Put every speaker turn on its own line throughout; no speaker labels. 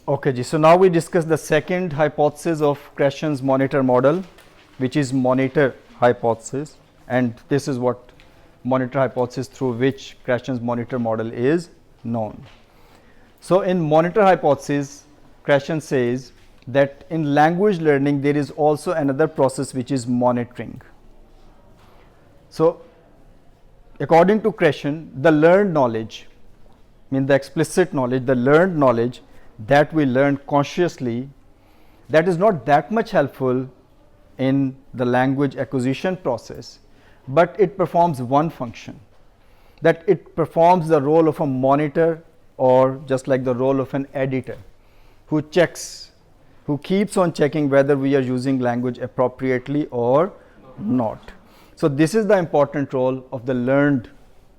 Okay, ji. So now we discuss the second hypothesis of Krashen's monitor model, which is monitor hypothesis, and this is what monitor hypothesis through which Krashen's monitor model is known. So in monitor hypothesis, Krashen says that in language learning there is also another process which is monitoring. So according to Krashen, the learned knowledge, the explicit knowledge, the learned knowledge that we learn consciously, that is not that much helpful in the language acquisition process, but it performs one function, that it performs the role of a monitor, or just like the role of an editor who checks, who keeps on checking whether we are using language appropriately or not. So this is the important role of the learned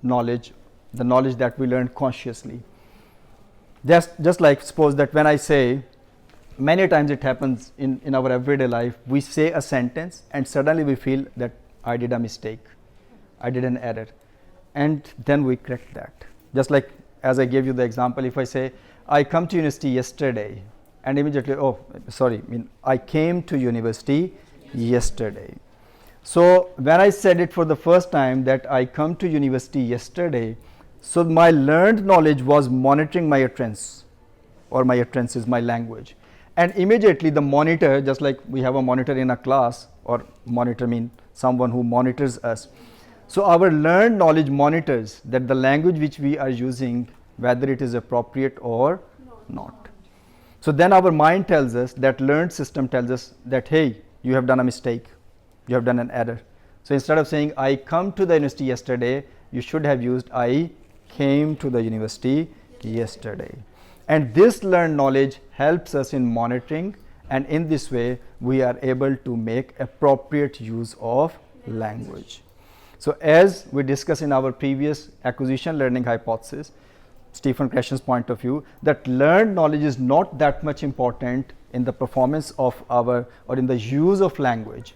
knowledge, the knowledge that we learn consciously. Just like suppose that when I say, many times it happens in our everyday life, we say a sentence and suddenly we feel that I did a mistake, I did an error, and then we correct that. Just like as I gave you the example, if I say I come to university yesterday, and immediately, oh sorry, I came to university yesterday. So when I said it for the first time that I come to university yesterday, so my learned knowledge was monitoring my utterance, or my utterance is my language, and immediately the monitor, just like we have a monitor in a class, or monitor mean someone who monitors us. So our learned knowledge monitors that the language which we are using, whether it is appropriate or not. So then our mind tells us, that learned system tells us that, hey, you have done a mistake, you have done an error. So instead of saying I come to the university yesterday, you should have used I came to the university yesterday. And this learned knowledge helps us in monitoring, and in this way we are able to make appropriate use of language. So as we discussed in our previous acquisition learning hypothesis, Stephen Krashen's point of view, that learned knowledge is not that much important in the performance of our, or in the use of language.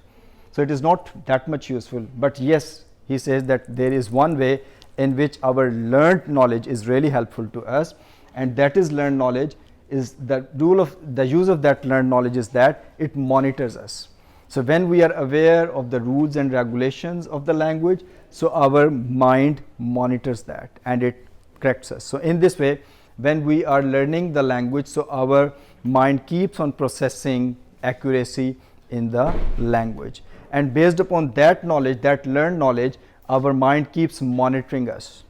So it is not that much useful, but yes, he says that there is one way in which our learned knowledge is really helpful to us, and that is learned knowledge is the rule of the use of that learned knowledge is that it monitors us. So when we are aware of the rules and regulations of the language, so our mind monitors that and it corrects us. So in this way, when we are learning the language, so our mind keeps on processing accuracy in the language, and based upon that knowledge, that learned knowledge, our mind keeps monitoring us,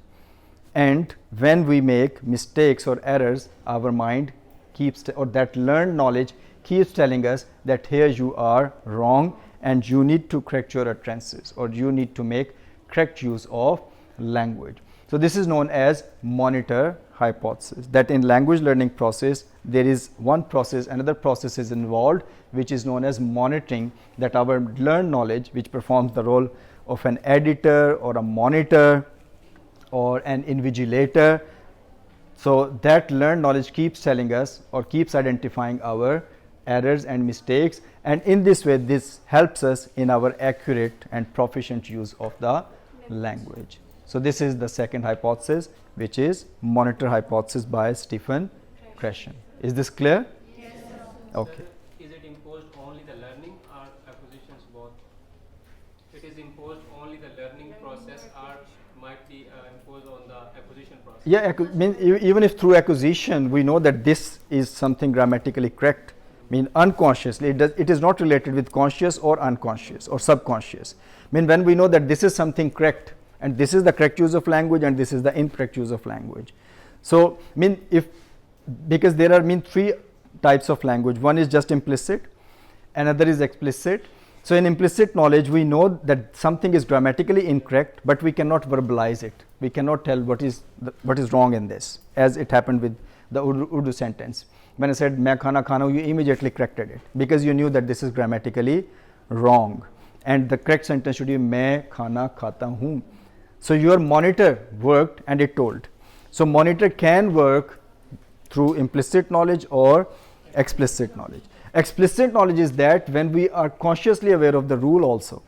and when we make mistakes or errors, our mind keeps, or that learned knowledge keeps telling us that here you are wrong and you need to correct your utterances, or you need to make correct use of language. So this is known as monitor hypothesis, that in language learning process there is one process, another process is involved, which is known as monitoring, that our learned knowledge, which performs the role of an editor or a monitor or an invigilator, so that learned knowledge keeps telling us or keeps identifying our errors and mistakes, and in this way this helps us in our accurate and proficient use of the language. So this is the second hypothesis, which is monitor hypothesis by Stephen Krashen. Is this clear?
Yes, sir.
Okay.
Is it imposed only the learning or acquisitions both? It is imposed only the learning process, or might be imposed on the acquisition process?
Yeah, even if through acquisition we know that this is something grammatically correct, unconsciously, it is not related with conscious or unconscious or subconscious. When we know that this is something correct, and this is the correct use of language and this is the incorrect use of language. So because there are three types of language, one is just implicit, another is explicit. So in implicit knowledge we know that something is grammatically incorrect, but we cannot verbalize it, we cannot tell what is wrong in this, as it happened with the Urdu sentence. When I said main khana khana hu, you immediately corrected it because you knew that this is grammatically wrong, and the correct sentence should be main khana khata hu. So your monitor worked and it told. So monitor can work through implicit knowledge or explicit knowledge. Explicit knowledge is that when we are consciously aware of the rule also,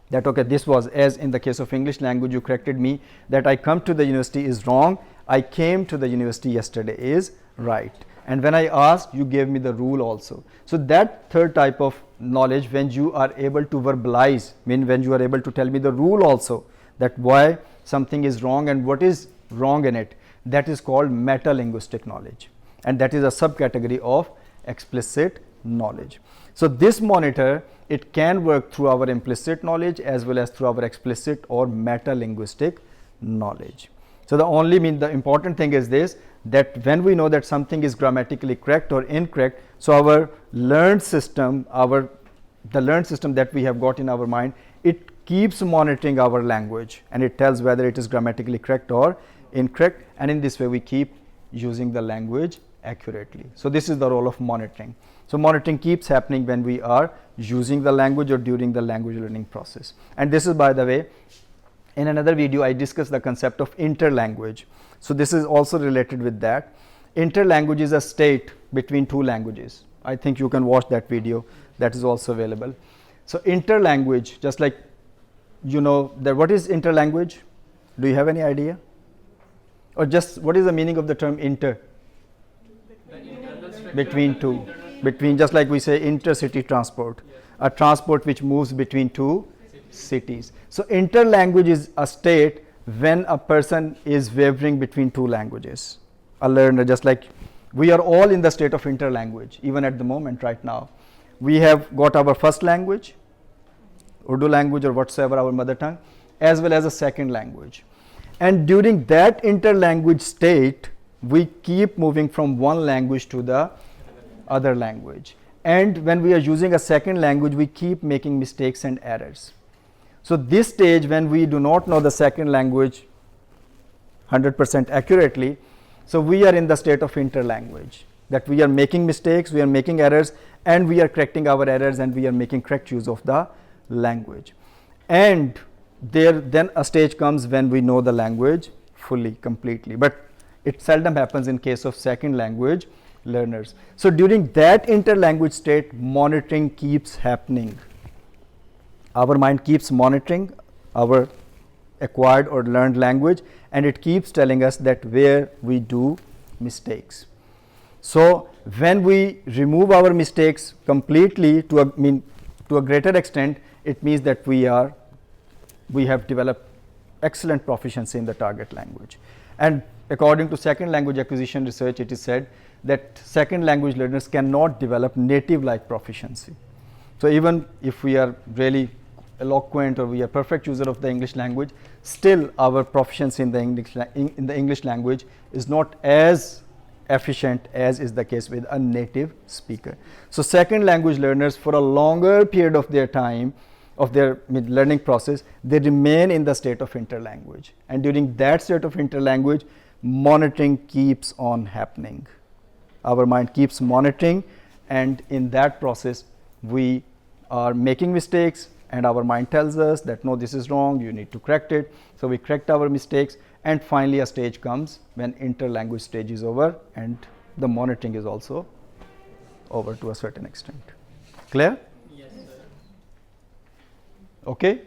that okay, this was, as in the case of English language, you corrected me that I come to the university is wrong, I came to the university yesterday is right. and when I asked, you gave me the rule also. So that third type of knowledge, when you are able to verbalize, when you are able to tell me the rule also, that why something is wrong and what is wrong in it, that is called meta-linguistic knowledge, and that is a subcategory of explicit knowledge. So this monitor, it can work through our implicit knowledge as well as through our explicit or meta-linguistic knowledge. So the important thing is this, that when we know that something is grammatically correct or incorrect, so our learned system, the learned system that we have got in our mind, it keeps monitoring our language and it tells whether it is grammatically correct or incorrect, and in this way we keep using the language accurately. So this is the role of monitoring. So monitoring keeps happening when we are using the language or during the language learning process. And this is, by the way, in another video I discussed the concept of interlanguage. So this is also related with that. Interlanguage is a state between two languages. I think you can watch that video, that is also available. So interlanguage, just like you know that what is interlanguage? Do you have any idea? Or just what is the meaning of the term inter? Between two, between, just like we say intercity transport, a transport which moves between two cities. So interlanguage is a state when a person is wavering between two languages. A learner, just like we are all in the state of interlanguage, even at the moment right now. We have got our first language, Urdu language or whatsoever, our mother tongue, as well as a second language. And during that interlanguage state, we keep moving from one language to the other language. And when we are using a second language, we keep making mistakes and errors. So this stage, when we do not know the second language 100% accurately, so we are in the state of interlanguage, that we are making mistakes, we are making errors, and we are correcting our errors, and we are making correct use of the language. And then a stage comes when we know the language fully, completely. But it seldom happens in case of second language learners. So during that interlanguage state, monitoring keeps happening. Our mind keeps monitoring our acquired or learned language, and it keeps telling us that where we do mistakes. So when we remove our mistakes completely to a greater extent, it means that we have developed excellent proficiency in the target language. And according to second language acquisition research, it is said that second language learners cannot develop native like proficiency. So even if we are really eloquent or we are perfect user of the English language, still our proficiency in the English language is not as efficient as is the case with a native speaker. So second language learners, for a longer period of their time, of their learning process, they remain in the state of interlanguage. And during that state of interlanguage, monitoring keeps on happening. Our mind keeps monitoring, and in that process, we are making mistakes, and our mind tells us that no, this is wrong, you need to correct it. So we correct our mistakes, and finally a stage comes when interlanguage stage is over and the monitoring is also over to a certain extent. Clear?
Yes, sir.
Okay.